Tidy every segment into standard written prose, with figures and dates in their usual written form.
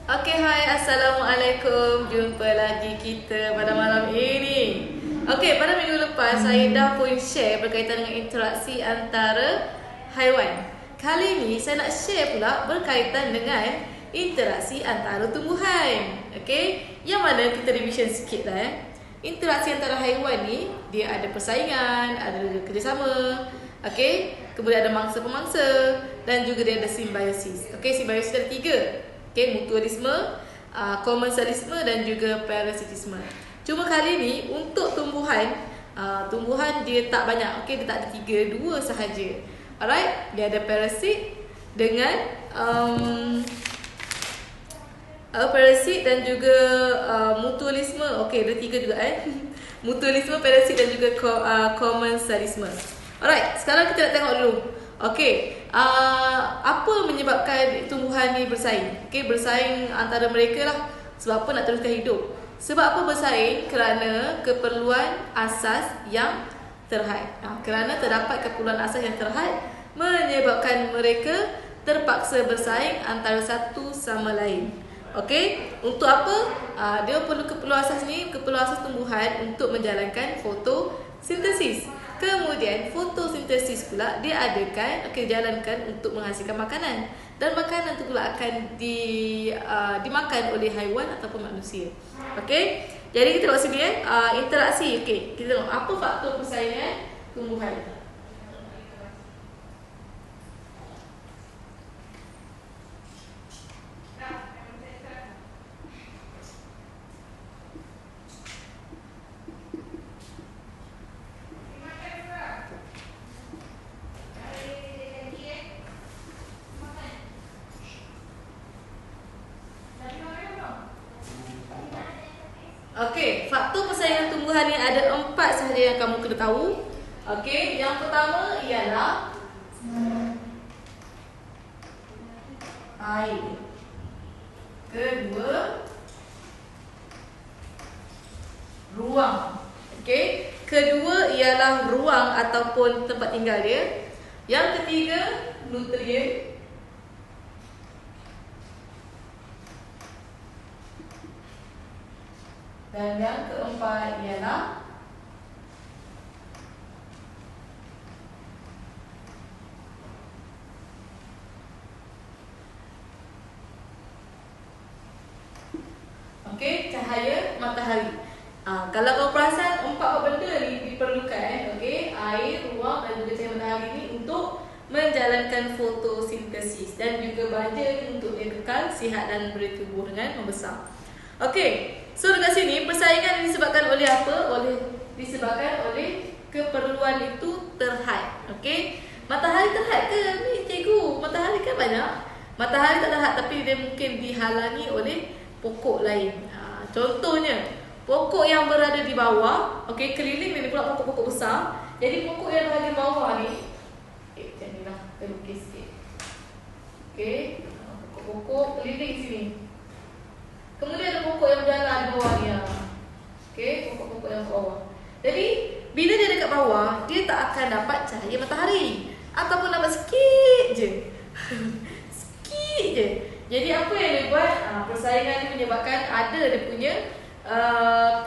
Okey, hai, Assalamualaikum. Jumpa lagi kita pada malam ini. Okey, pada minggu lepas saya dah pun share berkaitan dengan interaksi antara haiwan. Kali ini saya nak share pula berkaitan dengan interaksi antara tumbuhan. Okey, yang mana kita revision sikit lah Interaksi antara haiwan ni, dia ada persaingan, ada kerjasama. Okey, kemudian ada mangsa-pemangsa dan juga dia ada simbiosis. Okey, simbiosis ada 3. Okay, mutualisme, komensalisme dan juga parasitisme. Cuma kali ni untuk tumbuhan, tumbuhan dia tak banyak. Okay, dia tak ada 3, 2 sahaja. Alright, dia ada parasit dengan parasit dan juga mutualisme. Okay, ada 3 juga mutualisme, parasit dan juga komensalisme. Alright, sekarang kita nak tengok dulu. Okey, apa menyebabkan tumbuhan ni bersaing? Okey, bersaing antara mereka lah. Sebab apa nak teruskan hidup? Sebab apa bersaing? Kerana keperluan asas yang terhad. Kerana terdapat keperluan asas yang terhad menyebabkan mereka terpaksa bersaing antara satu sama lain. Okey, untuk apa? Dia perlu keperluan asas ni, keperluan asas tumbuhan untuk menjalankan fotosintesis. Kemudian fotosintesis pula diadakan, dijalankan untuk menghasilkan makanan. Dan makanan tu pula akan dimakan oleh haiwan ataupun manusia. Okey. Jadi kita tengok sini interaksi. Okey, kita tengok apa faktor persaingan tumbuhan. Okey, faktor persaingan tumbuhan ni ada 4 sahaja yang kamu kena tahu. Okey, yang pertama ialah air. Kedua, ruang. Okey, kedua ialah ruang ataupun tempat tinggal dia. Yang ketiga, nutrien. Dan yang keempat ialah cahaya matahari. Kalau kau perasan 4 benda ni diperlukan, air, ruang dan juga cahaya matahari ni untuk menjalankan fotosintesis dan juga baja untuk dia kekal sihat dan bertumbuh dengan membesar. So dekat sini persaingan disebabkan oleh apa? Disebabkan oleh keperluan itu terhad. Matahari terhad ke ni cikgu? Matahari kan banyak. Matahari tak terhad tapi dia mungkin dihalangi oleh pokok lain. Contohnya pokok yang berada di bawah, keliling ni pula pokok-pokok besar. Jadi pokok yang berada di bawah ni macam ni lah, kita lukis sikit. Pokok-pokok keliling sini. Kemudian ada pokok yang berjalan di bawah ni. Pokok-pokok yang bawah. Jadi bila dia dekat bawah, dia tak akan dapat cahaya matahari ataupun dapat sikit je. Sikit je. Jadi apa yang dia buat? Persaingan ni menyebabkan ada dia punya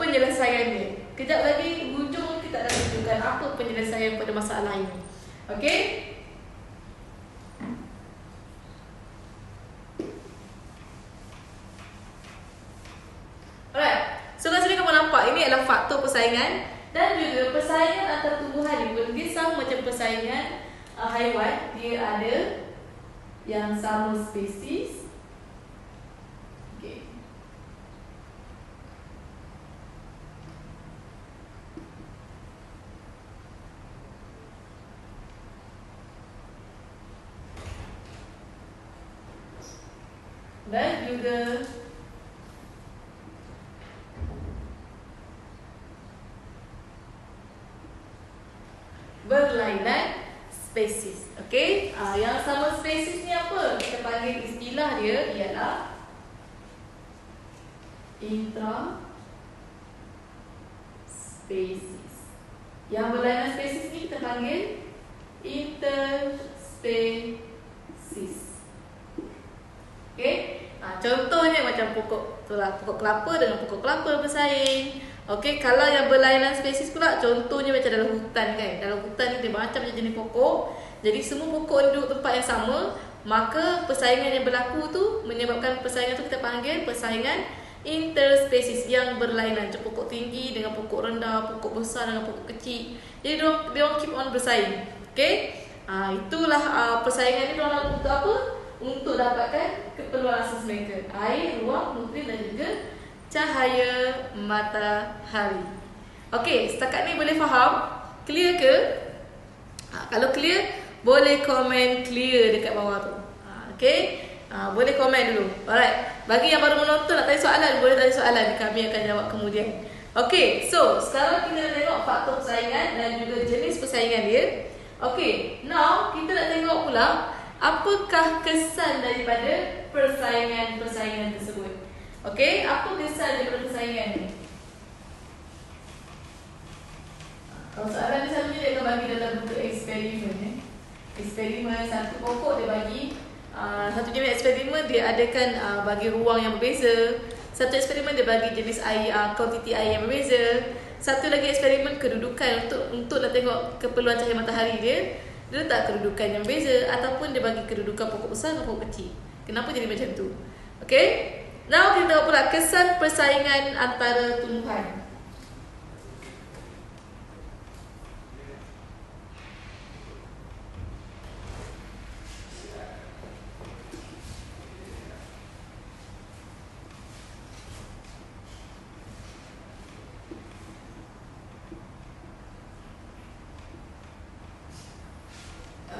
penyelesaian dia. Kejap lagi hujung kita akan tunjukkan apa penyelesaian pada masalah ini. Alright. So kat sini kamu nampak ini adalah faktor persaingan dan juga persaingan antara tumbuhan ni dia sama macam persaingan haiwan. Dia ada yang sama spesies. Dan juga berlainan spesies. Yang sama spesies ni apa? Kita panggil istilah dia ialah intraspesies. Yang berlainan spesies ni kita panggil interspesies. Contohnya macam pokok kelapa dengan pokok kelapa bersaing. Okey, kalau yang berlainan spesies pula, contohnya macam dalam hutan kan. Dalam hutan ni dia macam jenis pokok. Jadi semua pokok duduk tempat yang sama, maka persaingan yang berlaku tu menyebabkan persaingan tu kita panggil persaingan interspesies yang berlainan. Macam pokok tinggi dengan pokok rendah, pokok besar dengan pokok kecil. Jadi dia orang keep on bersaing. Okey? Itulah persaingan ni dia orang untuk apa? Untuk dapatkan keperluan asas mereka. Air, ruang, nutrien dan juga cahaya matahari. Okey, setakat ni boleh faham? Clear ke? Kalau clear, boleh komen clear dekat bawah tu. Okey? Boleh komen dulu. Alright. Bagi yang baru menonton nak tanya soalan, boleh tanya soalan. Kami akan jawab kemudian. Okey, so sekarang kita nak tengok faktor persaingan dan juga jenis persaingan dia. Okey, now kita nak tengok pula apakah kesan daripada persaingan tersebut. Okey, apa kesan daripada persaingan ni? Kalau soalan ni selalunya dia akan bagi dalam bentuk eksperimen. Eksperimen satu pokok dia bagi satu jenis eksperimen dia adakan bagi ruang yang berbeza. Satu eksperimen dia bagi jenis air, kuantiti air yang berbeza. Satu lagi eksperimen kedudukan untuk nak tengok keperluan cahaya matahari dia. Dia letak kedudukan yang berbeza ataupun dia bagi kedudukan pokok besar dan pokok kecil. Kenapa jadi macam tu? Okey. Now kita tengok pula kesan persaingan antara tumbuhan.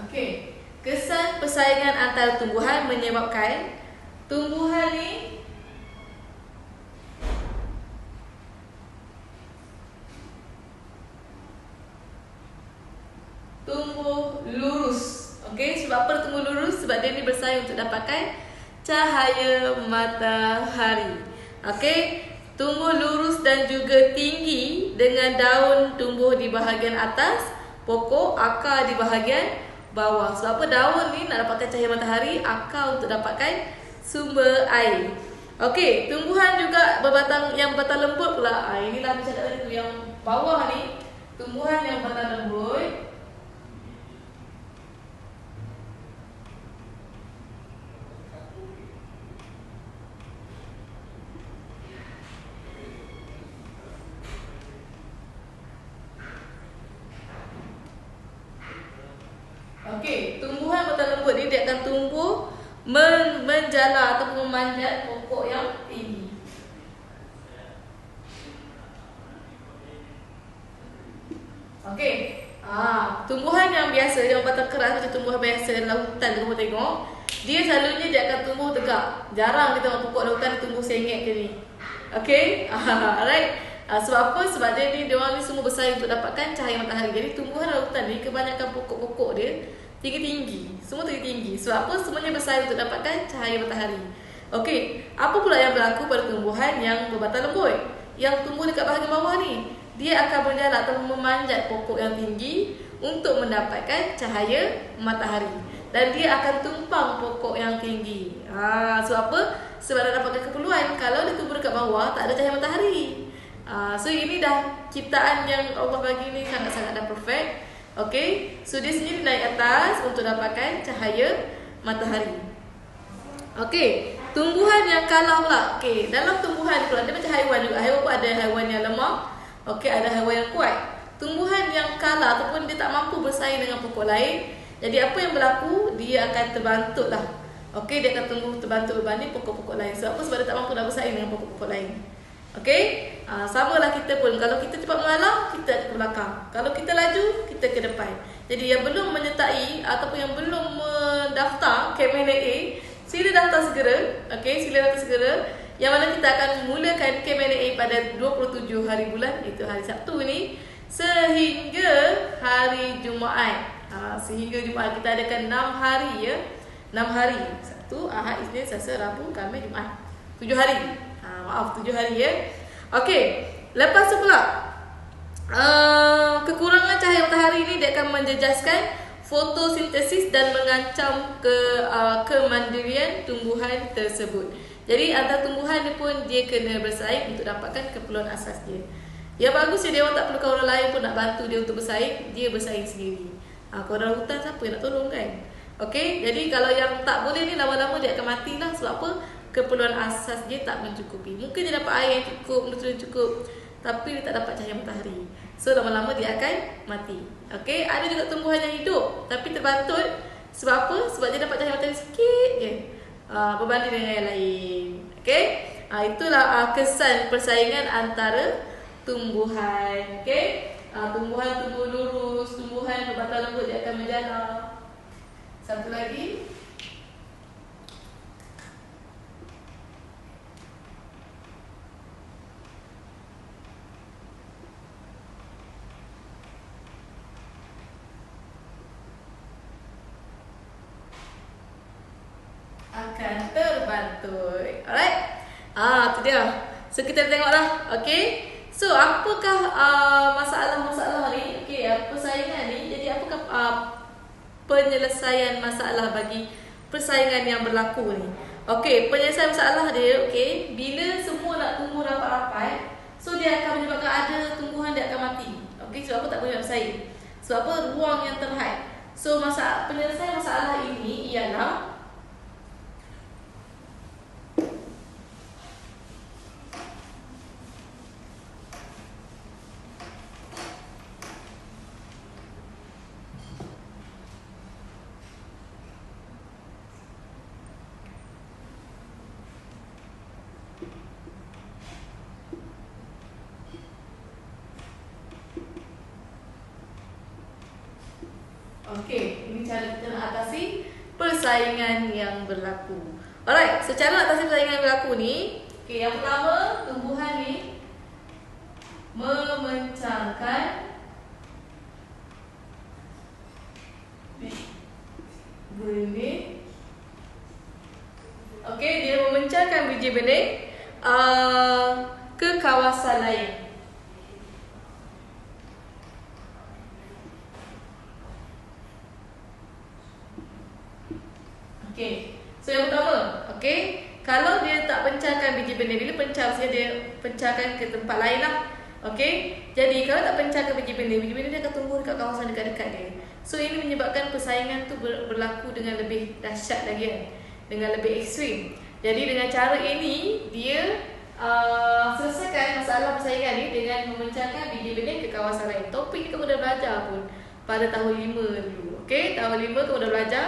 Okey, kesan persaingan antara tumbuhan menyebabkan tumbuhan ni tumbuh lurus. Okey, sebab apa tumbuh lurus? Sebab dia ni bersaing untuk dapatkan cahaya matahari. Okey, tumbuh lurus dan juga tinggi dengan daun tumbuh di bahagian atas, pokok, akar di bahagian bawah. Sebab apa daun ni nak dapatkan cahaya matahari, akar untuk dapatkan sumber air. Okey, tumbuhan juga yang berbatang lembut pula. Inilah macam tadi tu yang bawah ni, tumbuhan yang berbatang lembut. Okey, tumbuhan berbatang lembut ni dia akan tumbuh menjala ataupun memanjat pokok yang tinggi. Okey. Tumbuhan yang biasa, yang batang keras macam tumbuhan biasa dalam hutan kamu tengok, dia selalunya dia akan tumbuh tegak. Jarang kita tengok pokok dalam hutan tumbuh sengit ke ni. Okey? Alright. Sebab apa? Sebab dia orang ni semua bersaing untuk dapatkan cahaya matahari. Jadi tumbuhan dalam hutan ni kebanyakan pokok-pokok dia tinggi-tinggi. Semua tinggi-tinggi. Sebab apa? Semuanya bersaing untuk dapatkan cahaya matahari. Okey, apa pula yang berlaku pada tumbuhan yang berbatang lembut? Yang tumbuh dekat bahagian bawah ni, dia akan berjalan atau memanjat pokok yang tinggi untuk mendapatkan cahaya matahari. Dan dia akan tumpang pokok yang tinggi. Sebab apa? Sebab dia dapatkan keperluan. Kalau dia tumbuh dekat bawah, tak ada cahaya matahari. So ini dah ciptaan yang Allah bagi ni sangat-sangat dah perfect. Okay, so dia sendiri naik atas untuk dapatkan cahaya matahari. Okay, tumbuhan yang kalah pula. Okay, dalam tumbuhan pula dia macam haiwan juga. Haiwan pun ada haiwan yang lemah. Okay, ada haiwan yang kuat. Tumbuhan yang kalah ataupun dia tak mampu bersaing dengan pokok lain. Jadi apa yang berlaku? Dia akan terbantuk lah. Okay, dia akan tumbuh terbantuk berbanding pokok-pokok lain. Sebab apa? Sebab dia tak mampu nak bersaing dengan pokok-pokok lain. Okey, samalah kita pun. Kalau kita cepat mengalah, kita ke belakang. Kalau kita laju, kita ke depan. Jadi yang belum menyertai ataupun yang belum mendaftar KMNA, sila daftar segera. Okey, sila daftar segera. Yang mana kita akan mulakan KMNA pada 27 hari bulan, itu hari Sabtu ni, sehingga hari Jumaat. Sehingga Jumaat kita adakan 6 hari ya. 6 hari. Sabtu, Ahad, Isnin, Selasa, Rabu, Khamis, Jumaat. 7 hari. 7 hari ya. Okey, lepas tu pula kekurangan cahaya matahari ni dia akan menjejaskan fotosintesis dan mengancam kemandirian tumbuhan tersebut. Jadi antara tumbuhan ni pun dia kena bersaing untuk dapatkan keperluan asas dia. Yang bagus dia orang tak perlukan orang lain pun nak bantu dia untuk bersaing, dia bersaing sendiri. Kalau dalam hutan siapa yang nak tolong kan? Okey, jadi kalau yang tak boleh ni lama-lama dia akan matilah. Sebab apa? Keperluan asas dia tak mencukupi. Mungkin dia dapat air yang cukup, nutrien cukup, tapi dia tak dapat cahaya matahari. So lama-lama dia akan mati. Okey, ada juga tumbuhan yang hidup tapi terbantut. Sebab apa? Sebab dia dapat cahaya matahari sikit je. Berbanding dengan yang lain. Okey? Itulah kesan persaingan antara tumbuhan. Okey? Tumbuhan tumbuh lurus, tumbuhan berbatang lembut dia akan menjala. Satu lagi. Akan terbantut. Alright? Tu dia. So kita tengok dah. Okay? So apakah masalah-masalah ni? Okay, persaingan ni. Jadi apakah penyelesaian masalah bagi persaingan yang berlaku ni? Okay, penyelesaian masalah dia, okay, bila semua nak tumbuh rapat-rapat, so dia akan menyebabkan ada tumbuhan dia akan mati. Okay, sebab apa tak boleh nak bersaing? Sebab apa? Ruang yang terhad. So penyelesaian masalah ini ialah okey, ini cara kita nak atasi persaingan yang berlaku. Alright, so cara nak atasi persaingan yang berlaku ni, okey, yang pertama, tumbuhan ni memencangkan benih. Okey, dia memencangkan biji benih ke kawasan lain. Okay. So yang pertama, okay, kalau dia tak pencahkan biji benih, bila pencah dia pencahkan ke tempat lain lah. Okay. Jadi kalau tak pencahkan biji benih dia akan tumbuh dekat kawasan dekat-dekat dia. So ini menyebabkan persaingan tu berlaku dengan lebih dahsyat lagi kan, dengan lebih ekstrim. Jadi dengan cara ini dia selesaikan masalah persaingan ni dengan memencahkan biji benih ke kawasan lain. Topik ni kamu dah belajar pun pada tahun 5 dulu. Okay, tahun 5 kamu dah belajar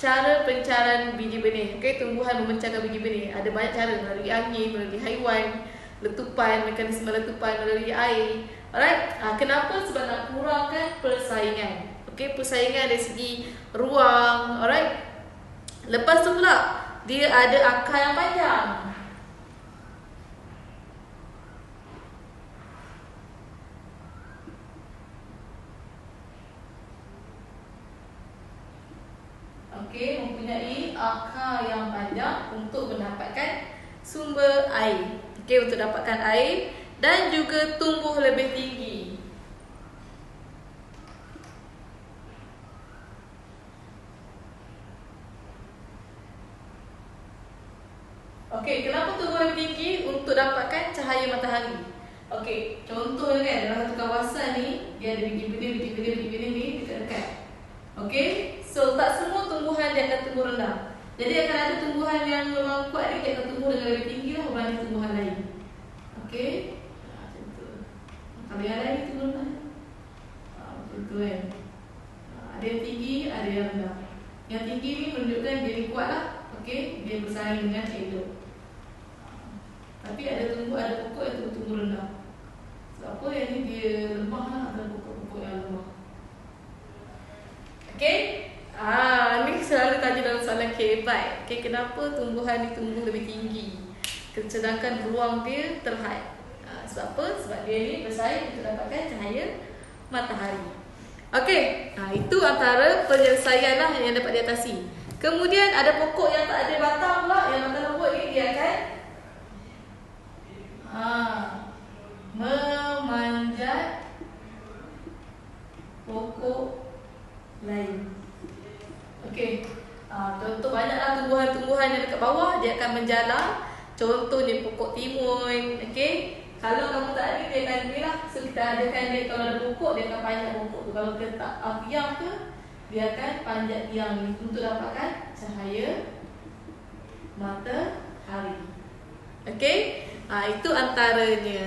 cara pencaran biji benih. Okay, tumbuhan memencahkan biji benih. Ada banyak cara, melalui angin, melalui haiwan, letupan, mekanisme letupan, melalui air. Alright, kenapa? Sebab nak kurangkan persaingan. Okay, persaingan dari segi ruang. Alright. Lepas tu pula, dia ada akar yang panjang. Okey, mempunyai akar yang panjang untuk mendapatkan sumber air. Okey, untuk dapatkan air dan juga tumbuh lebih tinggi. Okey, kenapa tumbuh lebih tinggi? Untuk dapatkan cahaya matahari. Okey, contohnya kan dalam satu kawasan ni dia ada biji benih ni dekat-dekat. Okey, so tak semua tumbuhan dia akan tumbuh rendah. Jadi akan ada tumbuhan yang memang kuat dia akan tumbuh dengan lebih tinggi lah berbanding tumbuhan lain. Okey, macam tu. Kalau yang lain tumbuh rendah, macam tu kan. Ada yang tinggi, ada yang rendah. Yang tinggi ni menunjukkan dia ni kuat lah. Okey, dia bersaing dengan elok. Tapi ada pokok yang tumbuh rendah. Sebab apa yang ni dia lemah lah, ada pokok-pokok yang lemah. Okay, ni selalu tanya dalam soalan K-Byte. Okay, kenapa tumbuhan ni tumbuh lebih tinggi sedangkan ruang dia terhad? Sebab apa? Sebab dia ni bersaing untuk dapatkan cahaya matahari. Okay, itu antara penyelesaian lah yang dapat diatasi. Kemudian ada pokok yang tak ada batang pula. Yang batang lembut ni dia akan memanjat pokok lain. Contohnya pokok timun. Okay, kalau kamu tak ada, dia akan ni lah. So kita adakan dia, kalau ada pokok, dia akan panjat pokok tu. Kalau kita tak tiang ke, dia akan panjat tiang ni untuk dapatkan cahaya matahari. Okay, itu antaranya.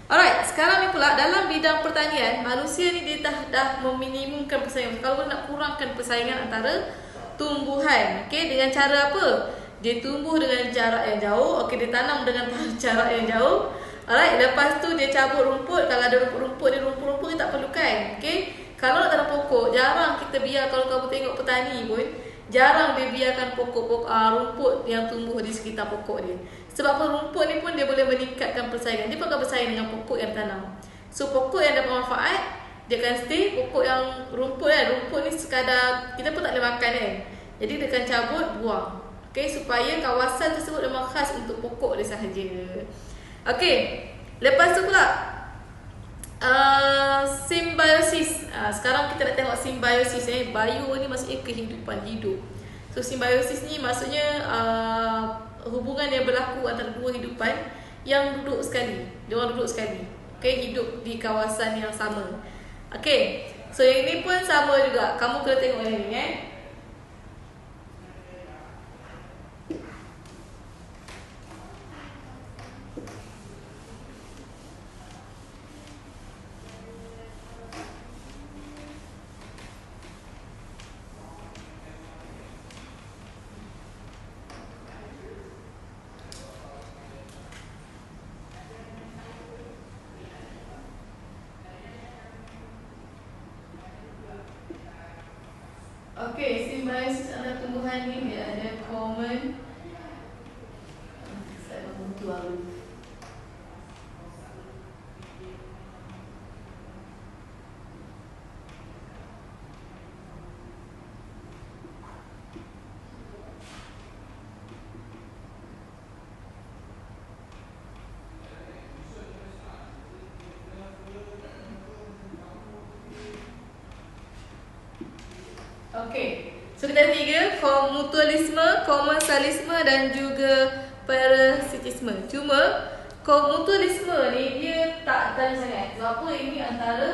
Alright, sekarang ni pula dalam bidang pertanian, manusia ni dia dah meminimumkan persaingan. Kalau nak kurangkan persaingan antara tumbuhan, okay, dengan cara apa? Dia tumbuh dengan jarak yang jauh, okay, dia tanam dengan jarak yang jauh. Alright, lepas tu dia cabut rumput. Kalau ada rumput ni, rumput-rumput ni tak perlukan, okay. Kalau nak tanam pokok, jarang kita biar, kalau kamu tengok petani pun, jarang dia biarkan rumput yang tumbuh di sekitar pokok dia. Sebab apa? Rumput ni pun dia boleh meningkatkan persaingan. Dia pun akan bersaing dengan pokok yang tanam. So pokok yang dapat manfaat, dia akan stay. Pokok yang rumput kan, rumput ni sekadar kita pun tak boleh makan kan. Jadi dia akan cabut, buang. Okay, supaya kawasan tersebut memang khas untuk pokok dia sahaja. Okay, lepas tu pula simbiosis. Sekarang kita nak tengok simbiosis. Bio ni maksudnya kehidupan, hidup. So simbiosis ni maksudnya hubungan yang berlaku antara dua hidupan yang duduk sekali. Dia orang duduk sekali. Okay, hidup di kawasan yang sama. Okay, so yang ini pun sama juga. Kamu kena tengok yang ni Okay, simbiosis antara tumbuhan ni dia ada common. Saya butuh dulu. Okay, so kita ada 3, mutualisme, komensalisme dan juga parasitisme. Cuma mutualisme ni dia tak tanda sangat. Sebab apa? Ini antara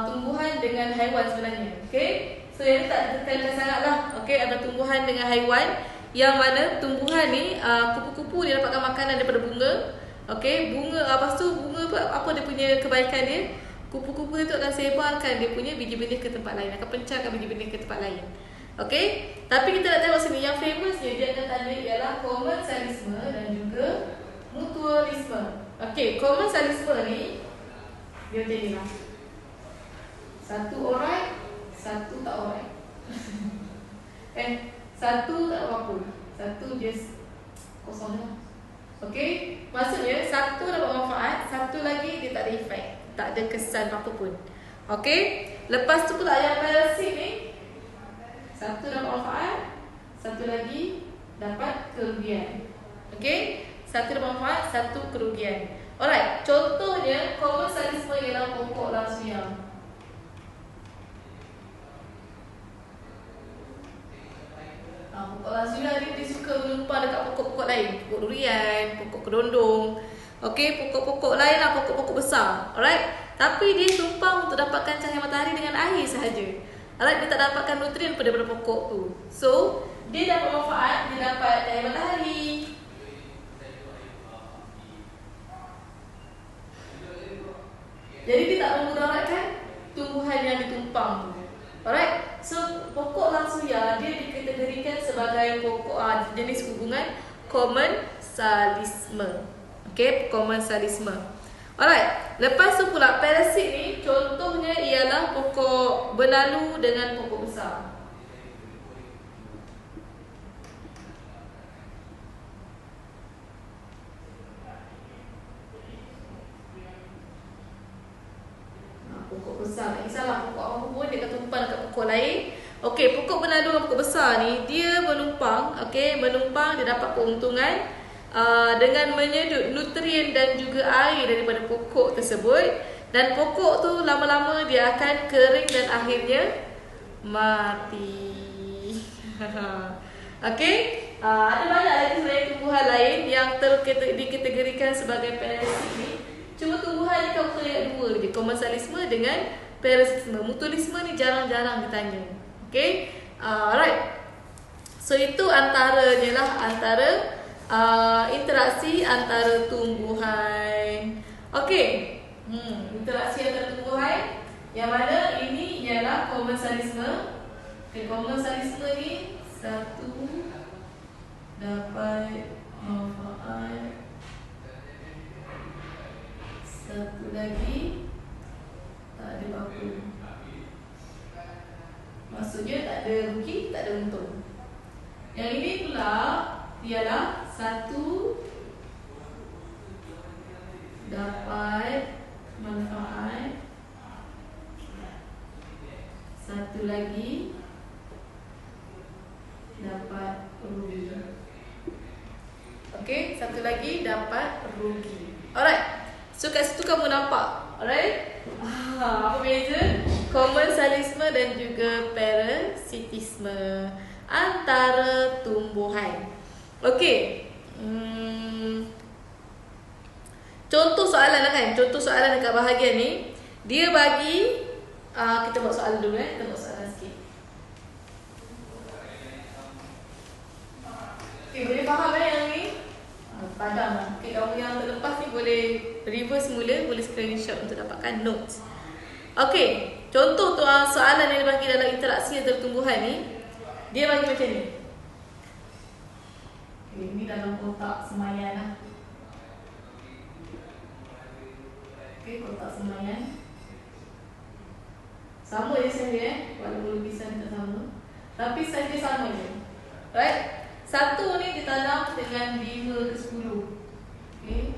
tumbuhan dengan haiwan sebenarnya. Okay, so yang ni tak tanda sangat lah. Okay, antara tumbuhan dengan haiwan, yang mana tumbuhan ni kupu-kupu dia dapatkan makanan daripada bunga. Okay, bunga, lepas tu bunga apa dia punya kebaikan dia? Kupu-kupu itu akan sebarkan dia punya biji-benih ke tempat lain, akan pencarkan biji-benih ke tempat lain. Okay, tapi kita nak tengok sini yang famousnya dia akan tanda ialah komensalisme dan juga mutualisme. Okay, komensalisme ni dia macam ni lah. Satu alright, satu tak alright. Satu tak apa-apa, satu just kosong lah. Okay, maksudnya satu dapat manfaat, satu lagi dia tak ada efek, tak ada kesan apa pun. Okay, lepas tu pula yang parasit ni, satu dapat manfaat, satu lagi dapat kerugian. Okay, satu dapat manfaat, satu kerugian. Alright, contohnya komensalisme ialah pokok langsuyang. Pokok langsuyang ni dia suka menumpang dekat pokok-pokok lain, pokok durian, pokok kedondong. Okay, pokok-pokok lain lah, pokok-pokok besar. Alright, tapi dia tumpang untuk dapatkan cahaya matahari dengan air sahaja. Alright, dia tak dapatkan nutrien daripada pokok tu. So, dia dapat manfaat, dia dapat cahaya matahari. Jadi dia tak memudaratkan tumbuhan yang ditumpang tu. Alright, so pokok langsuyang dia dikategorikan sebagai pokok jenis hubungan komensalisme. Okay, komensalisme. Alright, lepas tu pula parasit ni contohnya ialah pokok benalu dengan pokok besar. Pokok besar, tak kisahlah pokok apa pun dia akan tumpang dekat pokok lain. Okey, pokok benalu dengan pokok besar ni dia menumpang, okey, menumpang dia dapat keuntungan dengan menyedut nutrien dan juga air daripada pokok tersebut, dan pokok tu lama-lama dia akan kering dan akhirnya mati. Okey, Ada banyak lagi sebenarnya tumbuhan lain yang dikategorikan sebagai parasit ni. Cuma tumbuhan ni kamu kena ingat dua je, komensalisme dengan parasitisme. Mutualisme ni jarang-jarang ditanya. Okay, alright. So itu antaranya lah, antara interaksi antara tumbuhan. Okay, interaksi antara tumbuhan yang mana ini ialah komensalisme. Okay, komensalisme ni satu dapat manfaat, satu lagi tak ada apa-apa. Maksudnya tak ada rugi, tak ada untung. Yang ini pula ialah satu dapat manfaat, satu lagi dapat rugi. Okay, satu lagi dapat rugi. Alright, so kat situ kamu nampak. Alright, apa beza komensalisme dan juga parasitisme antara tumbuhan. Okay, contoh soalan lah kan. Contoh soalan dekat bahagian ni, dia bagi kita buat soalan dulu Kita buat soalan sikit. Okay, boleh faham yang ni? Padam lah. Okay, kamu yang terlepas ni boleh reverse mula, boleh screenshot untuk dapatkan notes. Okay, contoh tu soalan yang dibagi dalam interaksi antara tumbuhan ni, dia bagi macam ni. Okay, ni dalam kotak semayan lah. Okay, kotak semayan. Sama je saja walaupun lukisan tak sama, tapi saja sama je. Right? Satu ni ditanam dengan 5 ke 10. Okay.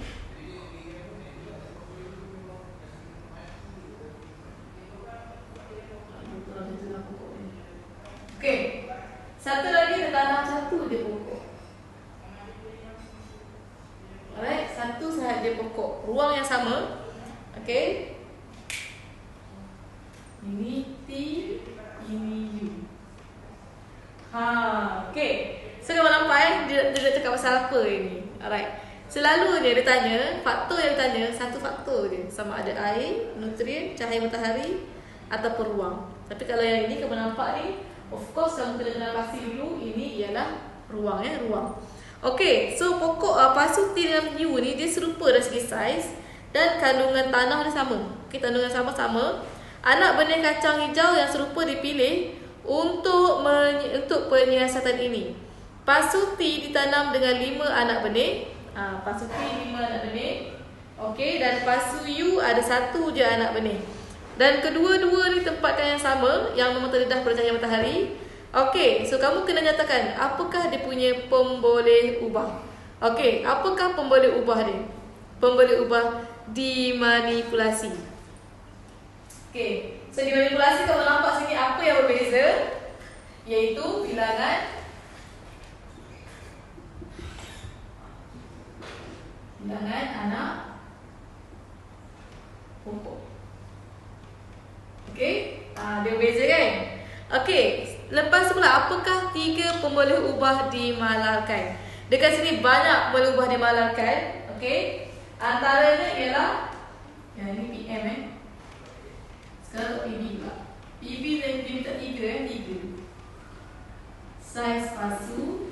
Okay. Satu lagi ditanam satu je pokok. Alright, satu sahaja pokok. Ruang yang sama. Okay. Ini T, ini U. Okay. So kamu nampak dia cakap pasal apa ini. Alright. Selalunya dia tanya, faktor yang dia tanya satu faktor je, sama ada air, nutrien, cahaya matahari ataupun ruang. Tapi kalau yang ini kamu nampak ni, of course kamu kena pasti dulu ini ialah ruang ruang. Okay, so pokok pasu T dengan U ni dia serupa dari segi saiz dan kandungan tanah dia sama. Okay, kandungan sama-sama. Anak benih kacang hijau yang serupa dipilih untuk penyiasatan ini. Pasu T ditanam dengan 5 anak benih. Pasu T 5 anak benih. Okey, dan pasu U ada 1 je anak benih. Dan kedua-dua ni tempatkan yang sama, yang memang terdedah pada cahaya matahari. Okey, so kamu kena nyatakan apakah dia punya pemboleh ubah. Okey, apakah pemboleh ubah dia? Pemboleh ubah dimanipulasi. Okey, so dimanipulasi kamu nampak sini apa yang berbeza, iaitu bilangan anak pokok. Okey, dia berbeza kan? Okey, lepas tu pula apakah 3 pemboleh ubah dimalarkan? Dekat sini banyak pemboleh ubah dimalarkan. Okey, antaranya ialah yang ini PM Sekarang PB pula. PB dan dia minta 3 Saiz pasu.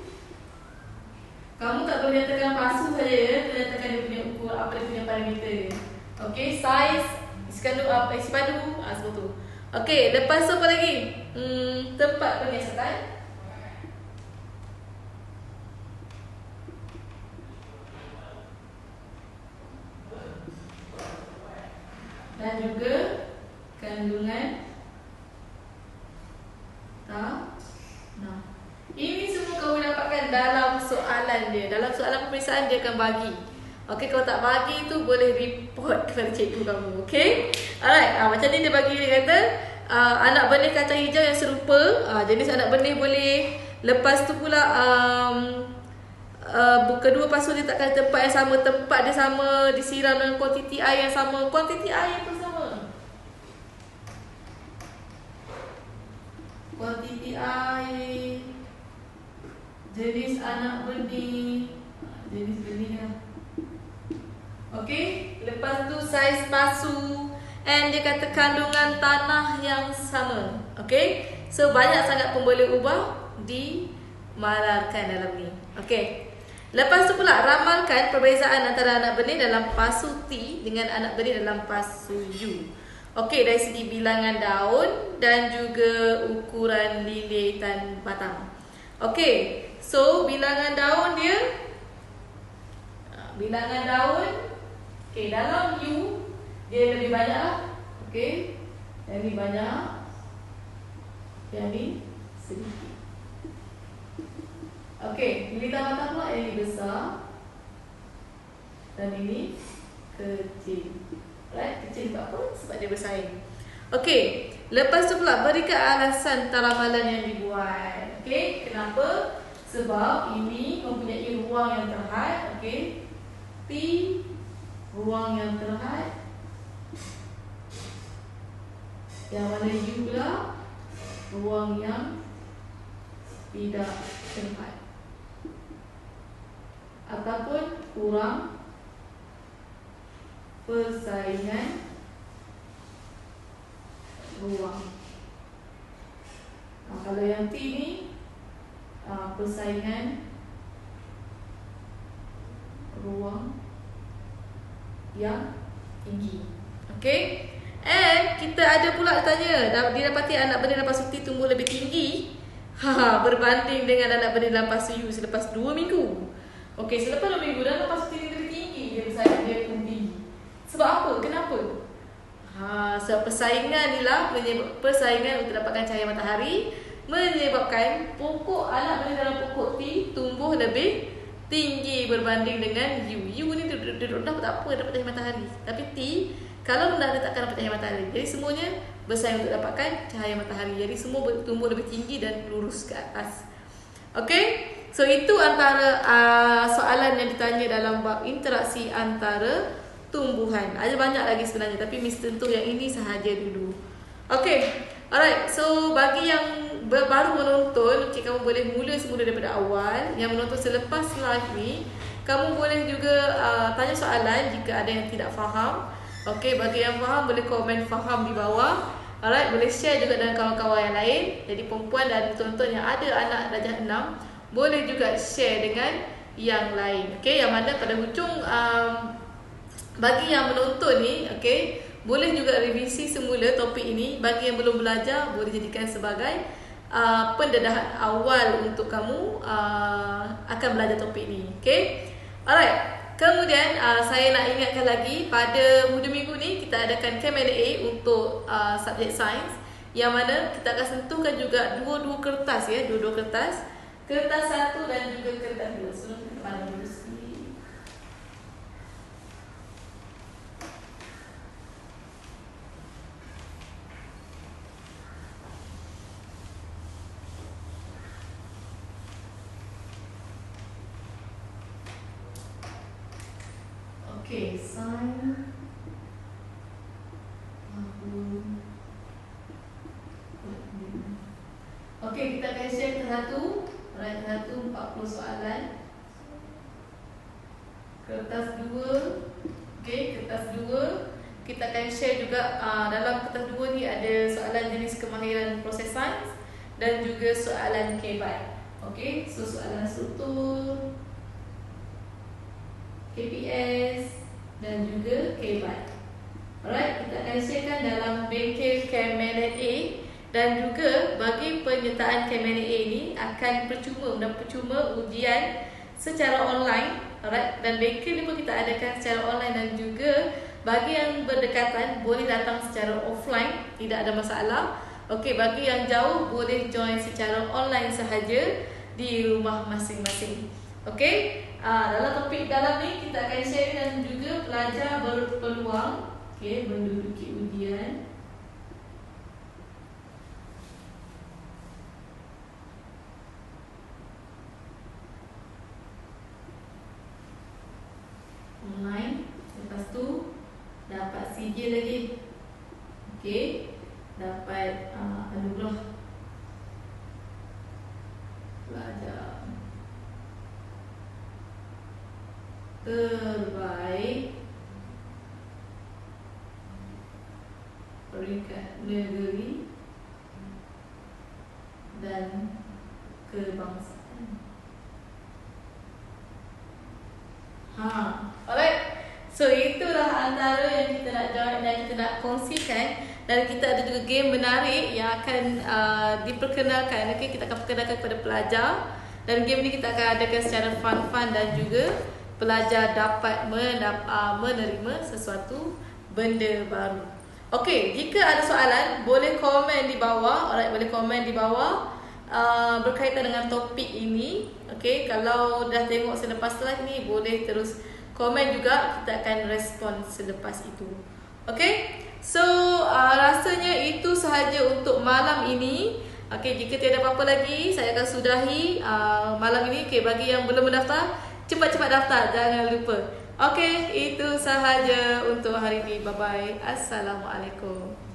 Kamu tak boleh nyatakan pasu saja kena nyatakan dia punya ukur, apa dia punya parameter dia. Okey, saiz, isi kandung apa, isi padu, sebab tu. Okey, lepas tu apa lagi? Tempat penyiasatan. Dan juga kandungan tanah. Ini semua kamu dapatkan dalam soalan dia. Dalam soalan peperiksaan dia akan bagi. Okey, kalau tak bagi tu boleh report kepada cikgu kamu. Okey. Alright, macam ni dia bagi, dia kata anak benih kacang hijau yang serupa, jenis anak benih boleh. Lepas tu pula kedua pasu diletakkan di tempat yang sama, tempat dia sama, disiram dengan kuantiti air yang sama. Kuantiti air pun sama. Kuantiti air jenis anak benih. Jenis benih lah. Okey, lepas tu saiz pasu, and dia kata kandungan tanah yang sama. Okey, so banyak sangat pun boleh ubah dimararkan dalam ni. Okey, lepas tu pula ramalkan perbezaan antara anak benih dalam pasu T dengan anak benih dalam pasu U. Okey, dari segi bilangan daun dan juga ukuran lilitan batang. Okey, so bilangan daun dia, bilangan daun, okey, dalam U dia lebih banyak lah. Okey, yang ni banyak, yang ni sedikit. Okey, lilitan batang pula yang ni besar dan ini kecil. Right, kecil sebab apa? Sebab dia bersaing. Okey, lepas tu pula berikan alasan ramalan yang dibuat. Okey, kenapa? Sebab ini mempunyai ruang yang terhad. Okey, T ruang yang terhad, yang mana U pula ruang yang tidak terhad, ataupun kurang persaingan ruang. Kalau yang T ni persaingan ruang yang tinggi. Okey, and kita ada pula tanya, didapati anak benih dalam pasu T tumbuh lebih tinggi berbanding dengan anak benih dalam pasu U selepas 2 minggu. Okey, selepas 2 minggu dalam pasu T lebih tinggi, dia bersaing, dia tumbuh tinggi. Sebab apa? Kenapa? Sebab persaingan ni lah, persaingan untuk dapatkan cahaya matahari menyebabkan pokok anak benih dalam pokok T tumbuh lebih tinggi berbanding dengan U. U ni duduk rendah tak apa, dapat cahaya matahari. Tapi T, kalau rendah dia takkan dapat cahaya matahari. Jadi semuanya bersaing untuk dapatkan cahaya matahari. Jadi semua tumbuh lebih tinggi dan lurus ke atas. Okey, so itu antara soalan yang ditanya dalam bab interaksi antara tumbuhan. Ada banyak lagi sebenarnya, tapi Miss tentu yang ini sahaja dulu. Okey, alright. So bagi yang baru menonton, okay, kamu boleh mula semula daripada awal. Yang menonton selepas live ni, kamu boleh juga tanya soalan jika ada yang tidak faham. Okey, bagi yang faham boleh komen faham di bawah. Alright, boleh share juga dengan kawan-kawan yang lain. Jadi perempuan dan tonton yang ada anak darjah 6 boleh juga share dengan yang lain. Okey, yang mana pada hujung bagi yang menonton ni, okey, boleh juga revisi semula topik ini. Bagi yang belum belajar, boleh jadikan sebagai pendedahan awal untuk kamu akan belajar topik ni. Okey, alright. Kemudian saya nak ingatkan lagi, pada hujung minggu ni kita adakan Q&A untuk subjek sains, yang mana kita akan sentuhkan juga dua-dua kertas ya, dua-dua kertas. Kertas 1 dan juga kertas 2. So kita pandang dulu sikit. Okey, sains. Okey, kita akan share ke satu. Right, satu 40 soalan. Kertas 2. Okey, kertas 2. Kita akan share juga dalam kertas 2 ni ada soalan jenis kemahiran proses sains dan juga soalan KBAT. Okey, so soalan struktur, KPS dan juga KBAT. Alright, kita akan sharekan dalam bengkel Q&A. Dan juga bagi penyertaan Q&A ni akan percuma ujian secara online. Alright, dan bengkel ni pun kita adakan secara online, dan juga bagi yang berdekatan boleh datang secara offline, tidak ada masalah. Okey, bagi yang jauh boleh join secara online sahaja di rumah masing-masing. Okey, dalam topik dalam ni kita akan share dan juga pelajar berpeluang menduduki ujian online. Lepas tu dapat sijil lagi. Okey, dapat anugerah pelajar Terbaik peringkat negeri dan kebangsaan. Alright. So itulah antara yang kita nak join dan kita nak kongsikan. Dan kita ada juga game menarik yang akan diperkenalkan. Okay, kita akan perkenalkan kepada pelajar. Dan game ni kita akan adakan secara fun-fun dan juga pelajar dapat menerima sesuatu benda baru. Okay, jika ada soalan boleh komen di bawah. Alright, boleh komen di bawah berkaitan dengan topik ini. Okay, kalau dah tengok selepas live ni boleh terus komen juga, kita akan respon selepas itu. Okay, so rasanya itu sahaja untuk malam ini. Okay, jika tiada apa-apa lagi saya akan sudahi malam ini. Okay, bagi yang belum mendaftar, cepat-cepat daftar, jangan lupa. Okay, itu sahaja untuk hari ini. Bye-bye. Assalamualaikum.